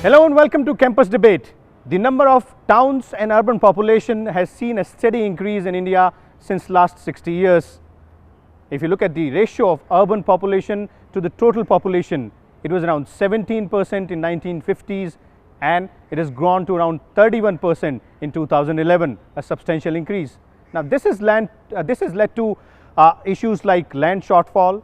Hello and welcome to Campus Debate. The number of towns and urban population has seen a steady increase in India since last 60 years. If you look at the ratio of urban population to the total population, it was around 17% in 1950s and it has grown to around 31% in 2011, a substantial increase. Now this has led to issues like land shortfall,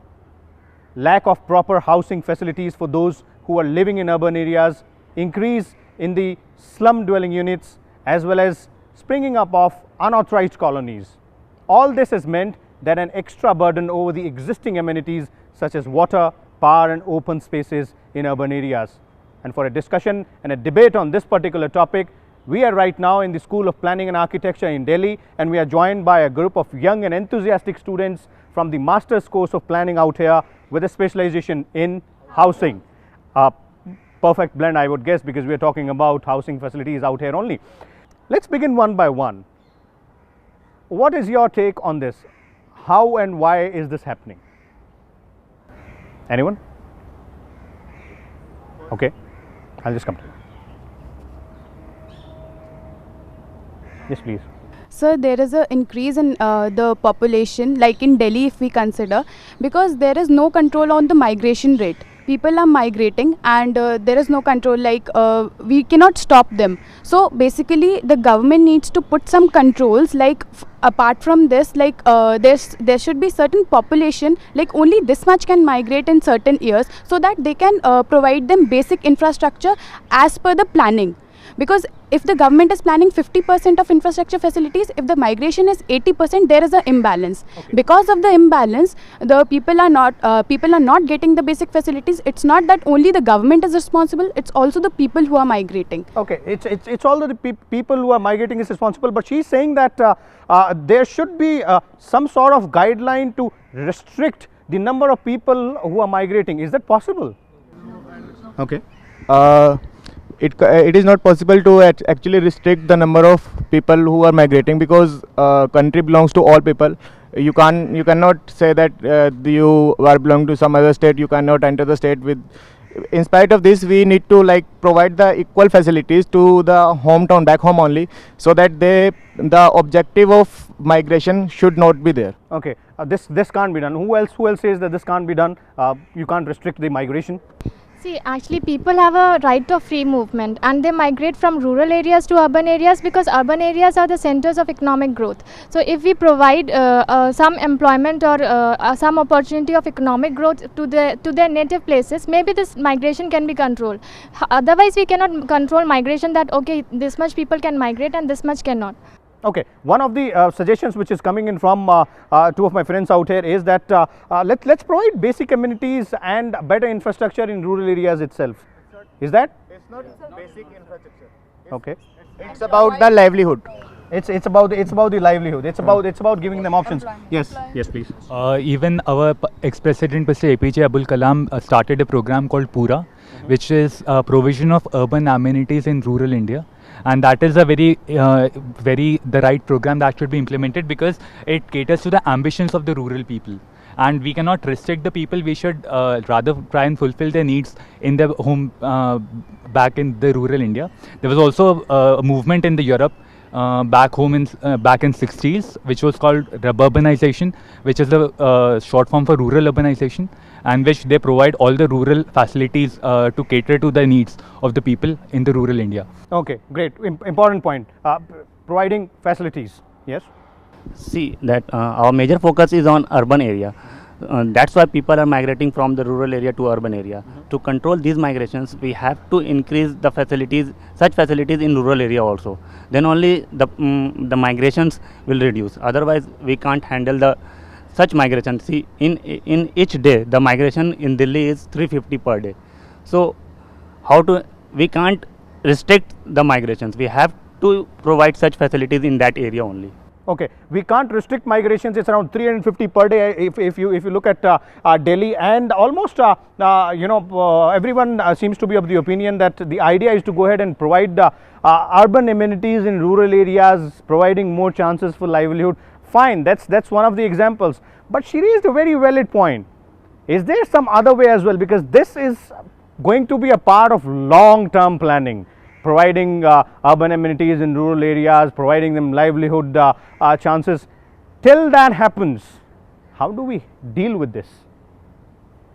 lack of proper housing facilities for those who are living in urban areas, increase in the slum dwelling units, as well as springing up of unauthorized colonies. All this has meant that an extra burden over the existing amenities such as water, power and open spaces in urban areas. And for a discussion and a debate on this particular topic, we are right now in the School of Planning and Architecture in Delhi, and we are joined by a group of young and enthusiastic students from the Master's course of Planning out here with a specialization in housing. Perfect blend, I would guess, because we are talking about housing facilities out here only. Let's begin one by one. What is your take on this? How and why is this happening? Anyone? Okay, I'll just come to you. Yes, please. Sir, there is an increase in the population, like in Delhi if we consider, because there is no control on the migration rate. People are migrating and there is no control, like we cannot stop them. So basically the government needs to put some controls, like apart from this, like there should be certain population, like only this much can migrate in certain years, so that they can provide them basic infrastructure as per the planning. Because if the government is planning 50% of infrastructure facilities, if the migration is 80%, there is an imbalance. Okay. Because of the imbalance, the people are not getting the basic facilities. It's not that only the government is responsible; it's also the people who are migrating. Okay, it's all the people who are migrating is responsible. But she's saying that there should be some sort of guideline to restrict the number of people who are migrating. Is that possible? Okay. It is not possible to actually restrict the number of people who are migrating, because country belongs to all people. You cannot say that you are belong to some other state, you cannot enter the state with. In spite of this, we need to provide the equal facilities to the hometown, back home only, so that the objective of migration should not be there. Okay, this can't be done. Who else says that this can't be done? You can't restrict the migration. See, actually people have a right of free movement and they migrate from rural areas to urban areas, because urban areas are the centers of economic growth. So if we provide some employment or some opportunity of economic growth to their native places, maybe this migration can be controlled. Otherwise we cannot control migration, that okay, this much people can migrate and this much cannot. Okay, one of the suggestions which is coming in from two of my friends out here is that let's provide basic amenities and better infrastructure in rural areas itself. Is that? It's not basic infrastructure. Okay. It's about the livelihood. It's about the livelihood. It's about giving them options. Yes, please. Even our ex-president, Mr. APJ Abul Kalam, started a program called Pura, which is provision of urban amenities in rural India. And that is a very the right program that should be implemented, because it caters to the ambitions of the rural people. And we cannot restrict the people. We should rather try and fulfill their needs in their home, back in the rural India. There was also a movement in the Europe back home back in 60s, which was called urbanization, which is the short form for rural urbanization, and which they provide all the rural facilities to cater to the needs of the people in the rural India. Okay, great. Important point. Providing facilities. Yes. See that our major focus is on urban area. That's why people are migrating from the rural area to urban area. To control these migrations, we have to increase the facilities, such facilities in rural area also. Then only the migrations will reduce. Otherwise, we can't handle such migration. See, in each day, the migration in Delhi is 350 per day. So, we can't restrict the migrations. We have to provide such facilities in that area only. Okay, we can't restrict migrations. It's around 350 per day. If you look at Delhi, and almost everyone seems to be of the opinion that the idea is to go ahead and provide urban amenities in rural areas, providing more chances for livelihood. Fine, that's one of the examples. But she raised a very valid point. Is there some other way as well? Because this is going to be a part of long-term planning, providing urban amenities in rural areas, providing them livelihood chances. Till that happens, how do we deal with this?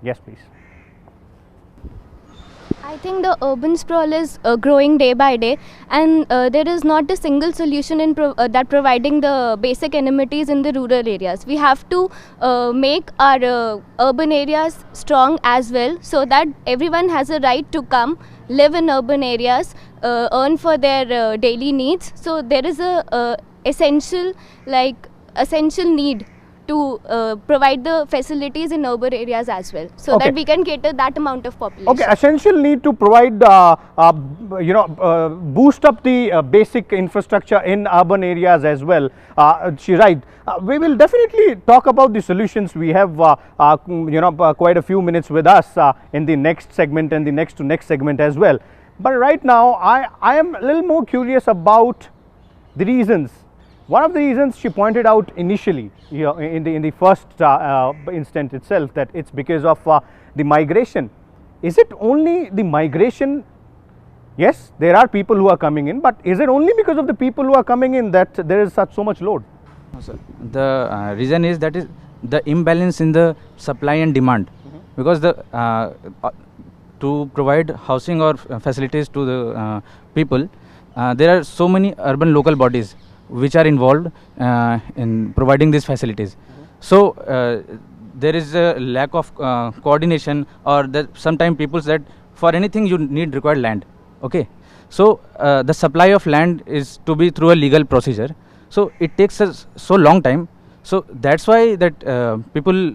Yes, please. I think the urban sprawl is growing day by day, and there is not a single solution in that providing the basic amenities in the rural areas. We have to make our urban areas strong as well, so that everyone has a right to come live in urban areas, earn for their daily needs. So there is a essential need to provide the facilities in urban areas as well, so that we can cater that amount of population. Okay, essential need to provide, boost up the basic infrastructure in urban areas as well. She's right. We will definitely talk about the solutions. We have, quite a few minutes with us in the next segment and the next to next segment as well. But right now, I am a little more curious about the reasons. One of the reasons she pointed out initially, in the first instant itself, that it's because of the migration. Is it only the migration? Yes, there are people who are coming in, but is it only because of the people who are coming in that there is so much load? No, sir. The reason is that is the imbalance in the supply and demand, because to provide housing or facilities to the people, there are so many urban local bodies which are involved in providing these facilities. So there is a lack of coordination, or sometimes people said for anything you need required land. Okay, so the supply of land is to be through a legal procedure, so it takes us so long time. So that's why that people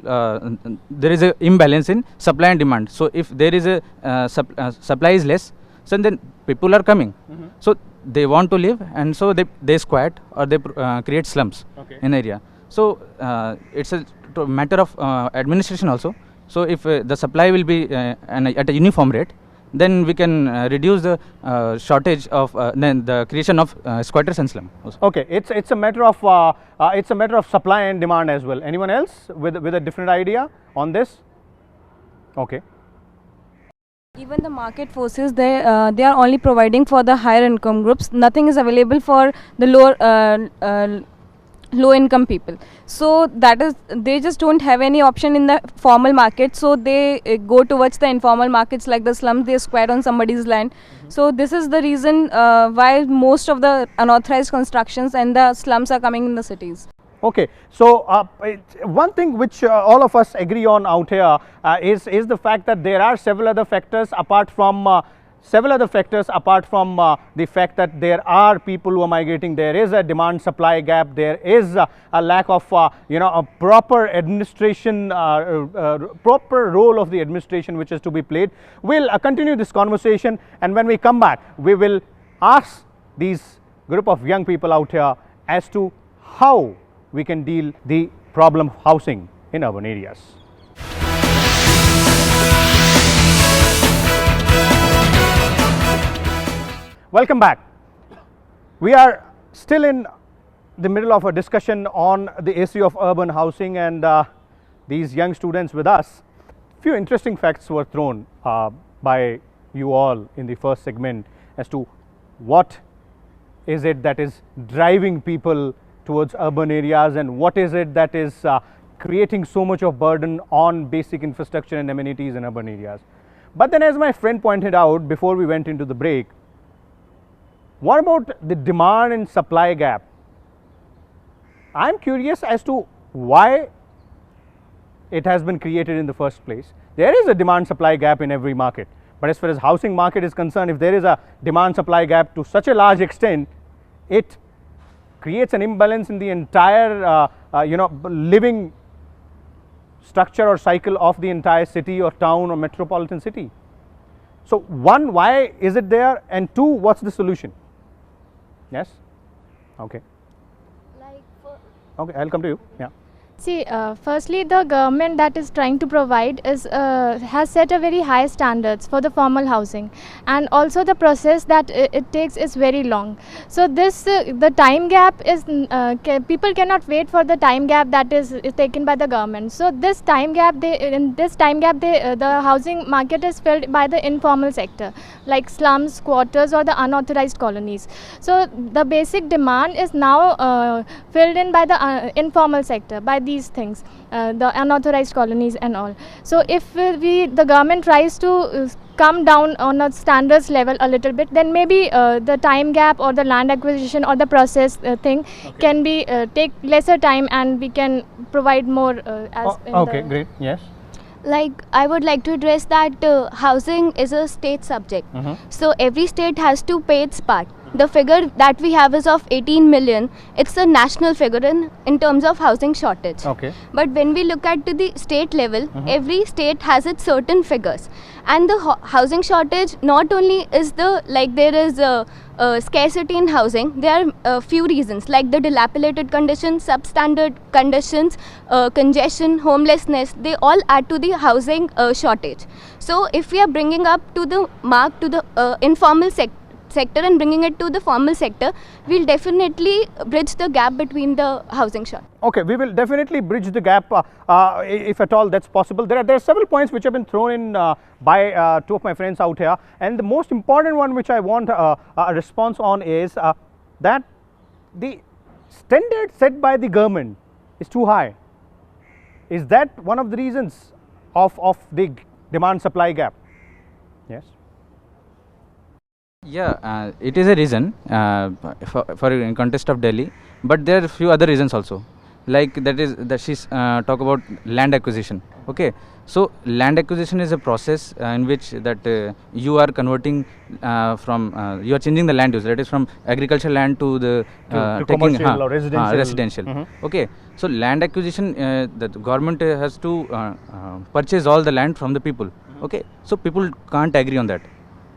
there is a imbalance in supply and demand. So if there is a supply is less, so then people are coming. So they want to live, and so they squat or they create slums in area. So it's a matter of administration also. So if the supply will be at a uniform rate, then we can reduce the shortage of then the creation of squatters and slum also. Okay, it's a matter of supply and demand as well. Anyone else with a different idea on this? Okay. Even the market forces, they are only providing for the higher income groups. Nothing is available for the low income people. So that is, they just don't have any option in the formal market. So they go towards the informal markets like the slums. They squat on somebody's land. So this is the reason why most of the unauthorized constructions and the slums are coming in the cities. Okay, so one thing which all of us agree on out here is the fact that there are several other factors apart from the fact that there are people who are migrating. There is a demand supply gap. There is a lack of a proper administration, proper role of the administration which is to be played. We'll continue this conversation, and when we come back, we will ask these group of young people out here as to how we can deal the problem of housing in urban areas. Welcome back. We are still in the middle of a discussion on the issue of urban housing, and these young students with us. Few interesting facts were thrown by you all in the first segment as to what is it that is driving people towards urban areas, and what is it that is creating so much of burden on basic infrastructure and amenities in urban areas. But then, as my friend pointed out before we went into the break, what about the demand and supply gap? I'm curious as to why it has been created in the first place. There is a demand supply gap in every market, but as far as housing market is concerned, if there is a demand supply gap to such a large extent, it creates an imbalance in the entire living structure or cycle of the entire city or town or metropolitan city. So one, why is it there, and two, what's the solution? Yes? Okay. Okay, I'll come to you. Yeah. See, firstly, the government that is trying to provide is has set a very high standards for the formal housing, and also the process that it takes is very long. So this the time gap is people cannot wait for the time gap that is taken by the government. So this time gap, the housing market is filled by the informal sector, like slums, quarters, or the unauthorized colonies. So the basic demand is now filled in by the informal sector, by these things, the unauthorized colonies and all. So if the government tries to come down on a standards level a little bit, then maybe the time gap or the land acquisition or the process thing can be take lesser time, and we can provide more Okay, great. Yes. Like, I would like to address that housing is a state subject. So every state has to pay its part. The figure that we have is of 18 million. It's a national figure in terms of housing shortage. Okay. But when we look at to the state level, every state has its certain figures. And the housing shortage not only is there is a scarcity in housing. There are a few reasons, like the dilapidated conditions, substandard conditions, congestion, homelessness. They all add to the housing shortage. So if we are bringing up to the mark to the informal sector and bringing it to the formal sector, we'll definitely bridge the gap between the housing shortage. Okay, we will definitely bridge the gap if at all that's possible. There are several points which have been thrown in by two of my friends out here, and the most important one which I want a response on is that the standard set by the government is too high. Is that one of the reasons of the demand supply gap? Yes. Yeah, it is a reason for in context of Delhi, but there are a few other reasons also. Like that she's talk about land acquisition. Okay, so land acquisition is a process in which that you are converting you are changing the land use, that is from agricultural land to the to commercial or residential. Okay, so land acquisition, the government has to purchase all the land from the people. Okay, so people can't agree on that.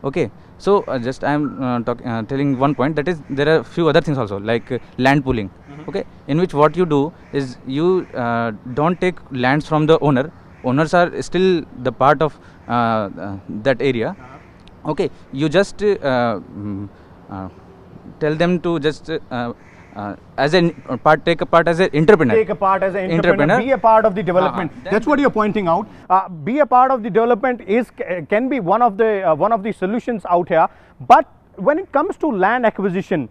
Okay, so just I am telling one point, that is there are a few other things also, like land pooling. Okay, in which what you do is you don't take lands from the owner. Owners are still the part of that area. Okay, you just tell them to just as a part, take a part as an entrepreneur. Take a part as an entrepreneur. Be a part of the development. That's what you're pointing out. Be a part of the development can be one of the solutions out here. But when it comes to land acquisition,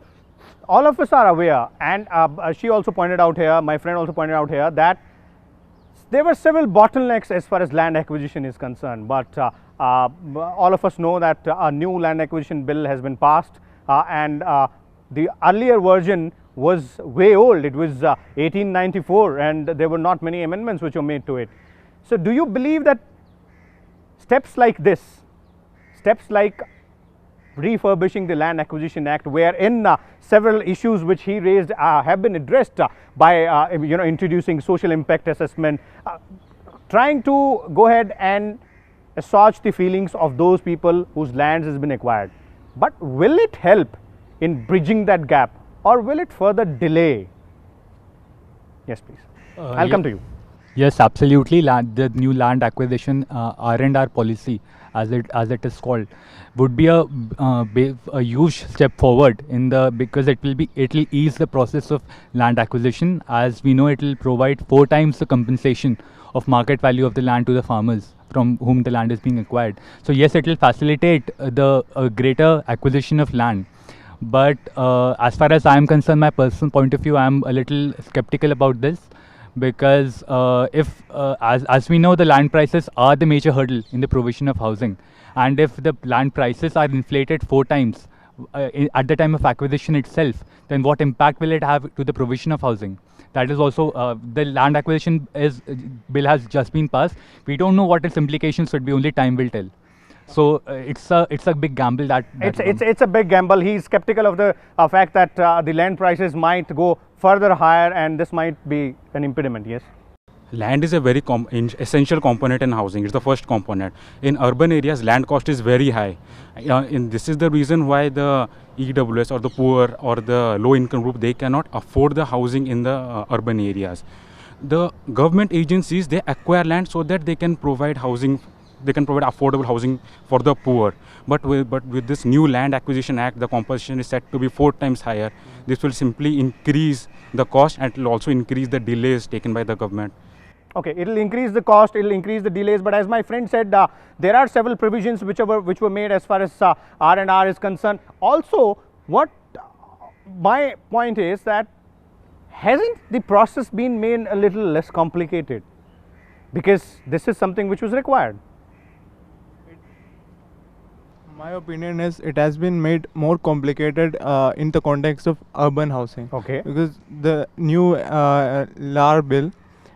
all of us are aware, and she also pointed out here, my friend also pointed out here, that there were several bottlenecks as far as land acquisition is concerned. But all of us know that a new land acquisition bill has been passed, and the earlier version was way old. It was 1894, and there were not many amendments which were made to it. So do you believe that steps like this, steps like refurbishing the Land Acquisition Act, wherein several issues which he raised have been addressed by introducing social impact assessment, trying to go ahead and assuage the feelings of those people whose lands has been acquired, but will it help in bridging that gap, or will it further delay? Yes, please. I'll come to you. Yes, absolutely. The new land acquisition R&R policy, as it is called, would be a huge step forward because it will ease the process of land acquisition. As we know, it will provide 4 times the compensation of market value of the land to the farmers from whom the land is being acquired. So yes, it will facilitate the greater acquisition of land. But as far as I am concerned, my personal point of view, I am a little skeptical about this, because as we know, the land prices are the major hurdle in the provision of housing, and if the land prices are inflated 4 times at the time of acquisition itself, then what impact will it have to the provision of housing? That is also the land acquisition bill has just been passed. We don't know what its implications would be. Only time will tell. So it's a big gamble it's a big gamble. He's skeptical of the fact that the land prices might go further higher, and this might be an impediment. Yes. Land is a very essential component in housing. It's the first component. In urban areas, land cost is very high. This is the reason why the EWS or the poor or the low income group, they cannot afford the housing in the urban areas. the government agencies, they acquire land so that they can provide housing, they can provide affordable housing for the poor. But with this new Land Acquisition Act, the composition is set to be 4 times higher. This will simply increase the cost, and it will also increase the delays taken by the government. Okay, it will increase the cost, it will increase the delays, but as my friend said, there are several provisions which were made as far as R&R is concerned. Also, what my point is that hasn't the process been made a little less complicated? Because this is something which was required. My opinion is it has been made more complicated in the context of urban housing. Okay. Because the new LAR bill,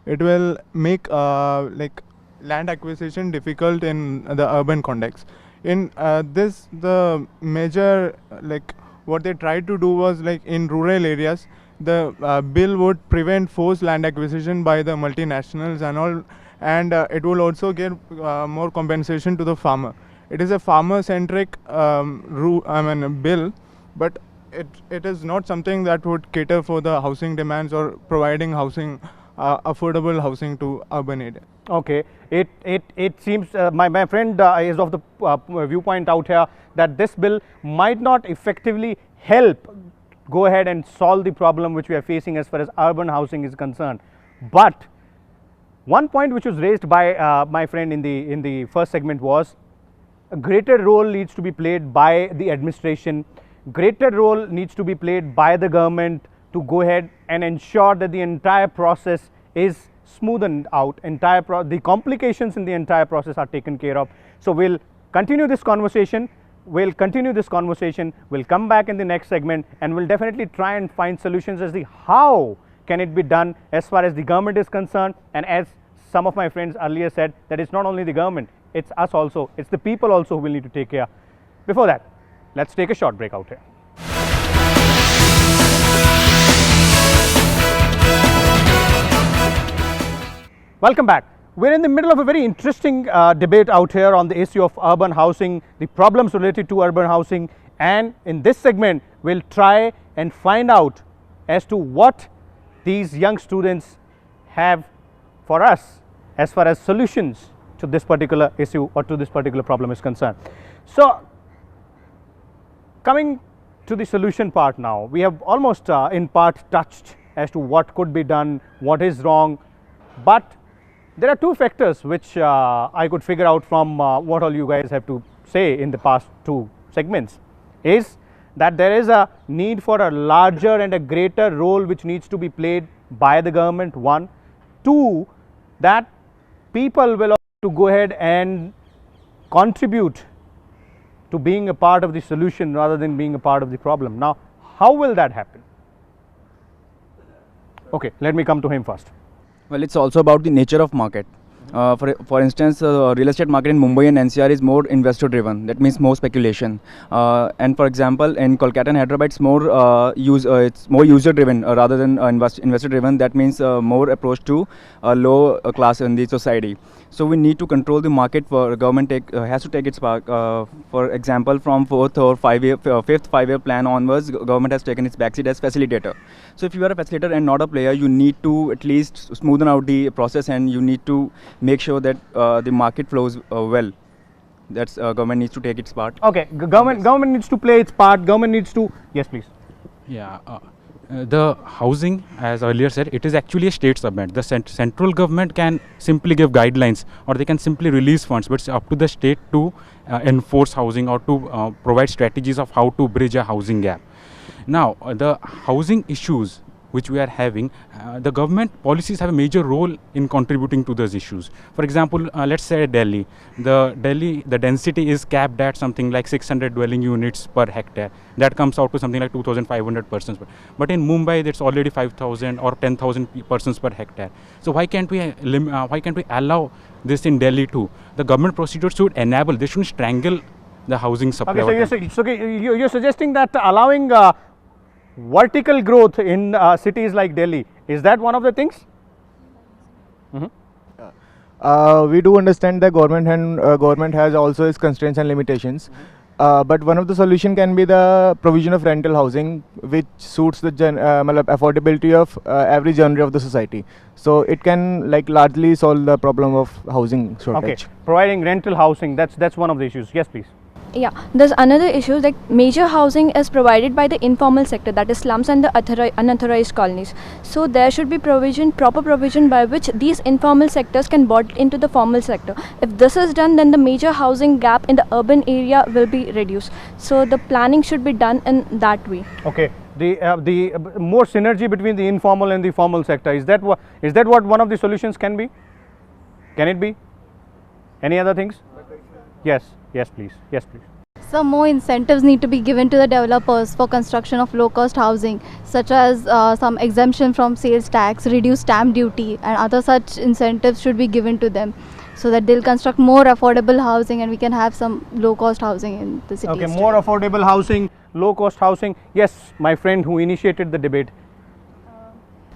it will make like land acquisition difficult in the urban context. In this, the major like what they tried to do was like in rural areas, the bill would prevent forced land acquisition by the multinationals and all, and it will also give more compensation to the farmer. It is a farmer-centric bill, but it is not something that would cater for the housing demands or providing housing, affordable housing to urban areas. Okay, it seems my friend is of the viewpoint out here that this bill might not effectively help go ahead and solve the problem which we are facing as far as urban housing is concerned. But one point which was raised by my friend in the first segment was a greater role needs to be played by the administration, greater role needs to be played by the government to go ahead and ensure that the entire process is smoothened out, the complications in the entire process are taken care of. So we'll continue this conversation, we'll come back in the next segment, and we'll definitely try and find solutions as to how can it be done as far as the government is concerned. And as some of my friends earlier said, that it's not only the government, it's us also, it's the people also who will need to take care. Before that, let's take a short break out here. Welcome back. We're in the middle of a very interesting debate out here on the issue of urban housing, the problems related to urban housing, and in this segment we'll try and find out as to what these young students have for us as far as solutions to this particular issue or to this particular problem is concerned. So coming to the solution part now, we have almost in part touched as to what could be done, what is wrong, but there are two factors which I could figure out from what all you guys have to say in the past two segments, is that there is a need for a larger and a greater role which needs to be played by the government, one. Two, that people will have to go ahead and contribute to being a part of the solution rather than being a part of the problem. Now, how will that happen? Okay, let me come to him first. Well, it's also about the nature of market. For instance, real estate market in Mumbai and NCR is more investor driven. That means more speculation. And for example, in Kolkata and Hyderabad, it's more user driven rather than investor driven. That means more approach to low class in the society. So we need to control the market. For government has to take its part. For example, from fifth 5-year plan onwards, government has taken its backseat as facilitator. So if you are a facilitator and not a player, you need to at least smoothen out the process, and you need to make sure that the market flows well. That's government needs to take its part. Okay, government needs to play its part. Government needs to, yes, please. Yeah. The housing, as earlier said, it is actually a state subject. The central government can simply give guidelines, or they can simply release funds, but it's up to the state to enforce housing or to provide strategies of how to bridge a housing gap. Now, the housing issues which we are having, the government policies have a major role in contributing to those issues. For example, let's say Delhi. The density is capped at something like 600 dwelling units per hectare. That comes out to something like 2,500 persons. But in Mumbai, it's already 5,000 or 10,000 persons per hectare. So why can't we allow this in Delhi too? The government procedures should enable. They shouldn't strangle the housing supply. Okay, so you're suggesting that allowing vertical growth in cities like Delhi, is that one of the things? We do understand that government has also its constraints and limitations. But one of the solution can be the provision of rental housing, which suits the affordability of every genre of the society. So it can like largely solve the problem of housing shortage. Okay, providing rental housing, that's one of the issues. Yes, please. Yeah, there's another issue, like major housing is provided by the informal sector, that is slums and the unauthorized colonies. So there should be proper provision by which these informal sectors can brought into the formal sector. If this is done, then the major housing gap in the urban area will be reduced. So the planning should be done in that way. Okay, the more synergy between the informal and the formal sector, is that what one of the solutions can be? Can it be? Any other things? Yes, please. Some more incentives need to be given to the developers for construction of low-cost housing, such as some exemption from sales tax, reduced stamp duty, and other such incentives should be given to them, so that they'll construct more affordable housing and we can have some low-cost housing in the city. Okay, more affordable housing, low-cost housing. Yes, my friend who initiated the debate.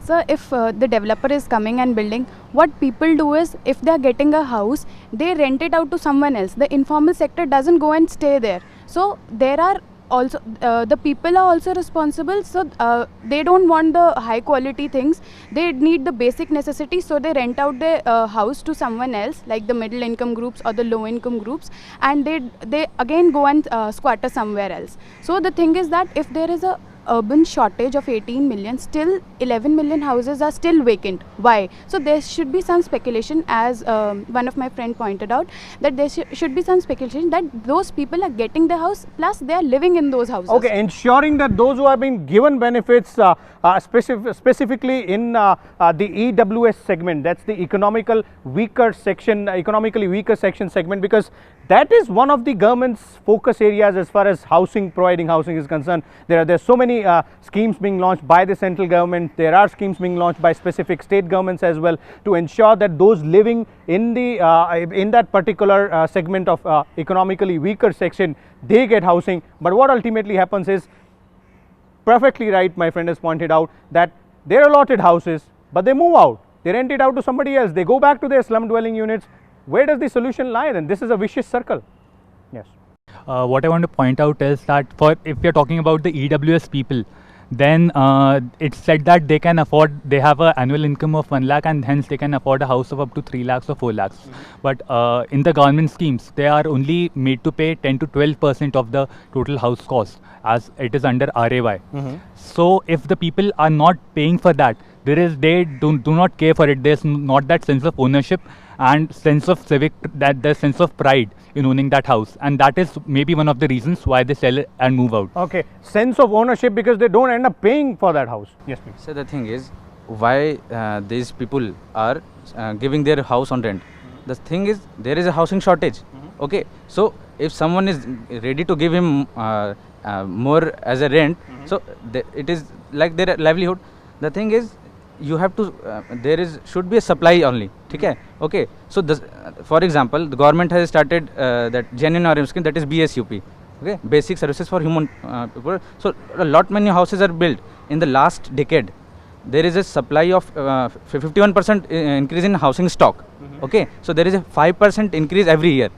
So if the developer is coming and building, what people do is, if they are getting a house, they rent it out to someone else. The informal sector doesn't go and stay there. So there are also the people are also responsible. So they don't want the high quality things. They need the basic necessities. So they rent out their house to someone else, like the middle income groups or the low income groups, and they again go and squatter somewhere else. So the thing is that if there is a urban shortage of 18 million, still 11 million houses are still vacant. Why? So there should be some speculation, as one of my friend pointed out, that there should be some speculation that those people are getting the house plus they are living in those houses. Okay, ensuring that those who have been given benefits specifically in the EWS segment, that's the economically weaker section segment, because that is one of the government's focus areas as far as providing housing is concerned. There are so many schemes being launched by the central government. There are schemes being launched by specific state governments as well, to ensure that those living in that particular segment of economically weaker section, they get housing. But what ultimately happens is, perfectly right, my friend has pointed out, that they're allotted houses, but they move out. They rent it out to somebody else. They go back to their slum dwelling units. Where does the solution lie then? This is a vicious circle. Yes. What I want to point out is that if we are talking about the EWS people, then it's said that they have an annual income of 1 lakh, and hence they can afford a house of up to 3 lakhs or 4 lakhs. But in the government schemes, they are only made to pay 10 to 12% of the total house cost, as it is under RAY. So if the people are not paying for that, they do not care for it. There's not that sense of ownership and sense of the sense of pride in owning that house, and that is maybe one of the reasons why they sell it and move out. Okay, sense of ownership, because they don't end up paying for that house. Yes, please. So the thing is, why these people are giving their house on rent? The thing is, there is a housing shortage. Okay, so if someone is ready to give him more as a rent, so it is like their livelihood. The thing is, you have to should be a supply only. Okay, so for example, the government has started that genuine RM scheme, that is BSUP, okay, basic services for human people. So many houses are built in the last decade. There is a supply of 51% increase in housing stock. Okay, so there is a 5% increase every year.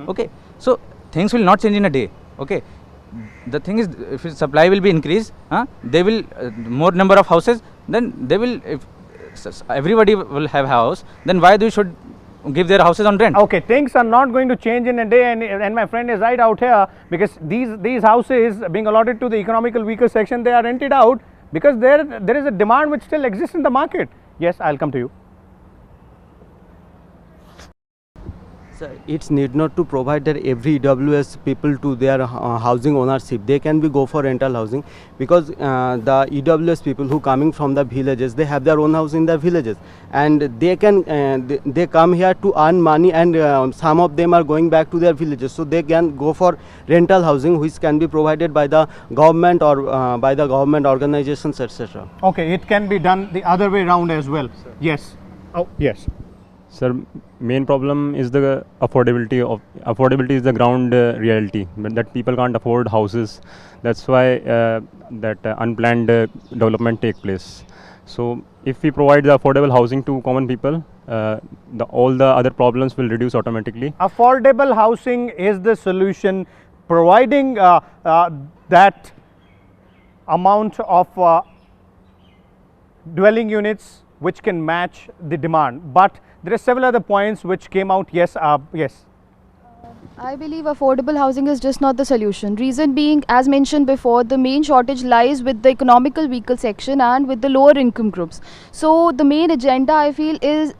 Okay, so things will not change in a day. Okay, the thing is, if supply will be increased, they will more number of houses, then they will, if everybody will have house, then why they should give their houses on rent? Okay, things are not going to change in a day, and my friend is right out here, because these houses being allotted to the economical weaker section, they are rented out because there is a demand which still exists in the market. Yes, I'll come to you. It's need not to provide that every EWS people to their housing ownership. They can go for rental housing, because the EWS people who coming from the villages, they have their own house in the villages, and they can they come here to earn money, and some of them are going back to their villages, so they can go for rental housing, which can be provided by the government or by the government organizations, etc. Okay, it can be done the other way around as well. Sir. Yes. Oh, yes. Sir, main problem is the affordability. Affordability is the ground reality, but that people can't afford houses. That's why that unplanned development take place. So if we provide the affordable housing to common people, all the other problems will reduce automatically. Affordable housing is the solution. providing that amount of dwelling units which can match the demand. But there are several other points which came out. Yes, yes. I believe affordable housing is just not the solution. Reason being, as mentioned before, the main shortage lies with the economical weaker section and with the lower income groups. So the main agenda, I feel, is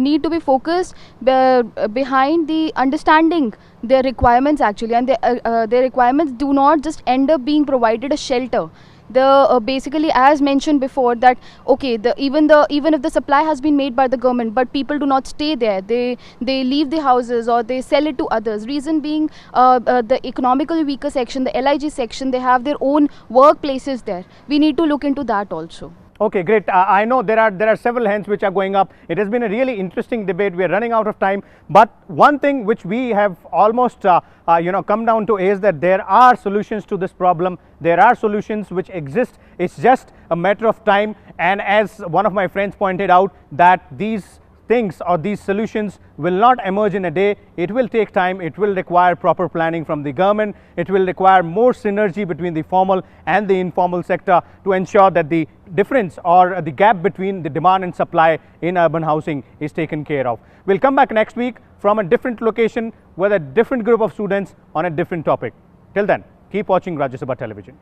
need to be focused behind the understanding their requirements actually, and their requirements do not just end up being provided a shelter. The basically, as mentioned before, that okay, even if the supply has been made by the government, but people do not stay there, they leave the houses or they sell it to others. Reason being, the economically weaker section, the LIG section, they have their own workplaces there. We need to look into that also. Okay, great. I know there are several hands which are going up. It has been a really interesting debate. We are running out of time, but one thing which we have almost come down to is that there are solutions to this problem. There are solutions which exist. It's just a matter of time. And as one of my friends pointed out, that these things or these solutions will not emerge in a day. It will take time. It will require proper planning from the government. It will require more synergy between the formal and the informal sector to ensure that the difference or the gap between the demand and supply in urban housing is taken care of. We'll come back next week from a different location with a different group of students on a different topic. Till then, keep watching Rajya Sabha Television.